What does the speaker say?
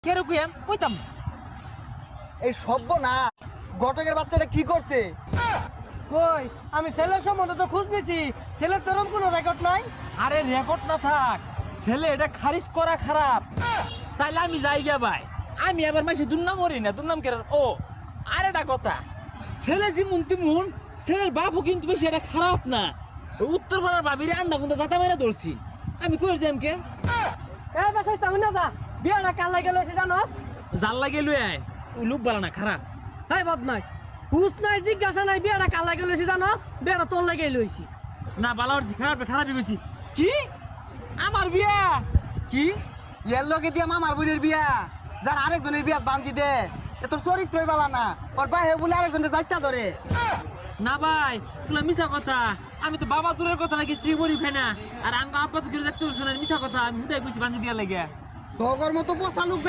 কেরকম কইতাম এই সভ্য না ঘটকের বাচ্চাটা কি করছে? কই আমি ছেলের সম্বন্ধে তো খোঁজ নিছি, ছেলের তোরম কোনো রেকর্ড নাই। আরে রেকর্ড না থাক, ছেলে এটা খারিজ করা খারাপ। তাইলে আমি যাই গিয়া ভাই, আমি আবার মাসে দুর্নাম করি না, দুর্নাম কেন? ও আর একটা কথা, ছেলে যেমন তেমন ছেলের বাপও কিন্তু বেশি এটা খারাপ না। উত্তর পাড়ার বাবিরে আন্দা কুন্দা যাতা মেরে ধরছি আমি, কই যাম কে এ বেসাই তাহলে না যা, বিয়াটা কাল লাগে লইছে জানোস? জাল লাগে লুই আয়, ওই লোক বালা না খারাপ। হাই বদমাস, হুস নাই জিজ্ঞাসা নাই, বিয়াটা কাল লাগে লইছে জানোস? বিয়াটা তোর লাগে লইছি। না বালা হচ্ছে খারাপ, খারাপই গেছি। কি আমার বিয়া? কি এর লগে দিয়া মামার বোনের বিয়া, যার আরেকজনের বিয়া বান্ধি দে, এ তোর চরিত্রই বালা না। ওর বাহে বলে আরেকজনের যাইতা ধরে। না ভাই তুলা মিশা কথা, আমি তো বাবা দূরের কথা নাকি স্ত্রী বলি খাই না, আর আঙ্গ আপা তো কেউ দেখতে পারছে না, মিশা কথা আমি হুদাই কইছি বান্ধি দিয়া লাগে। তোর মতো পোষা লোক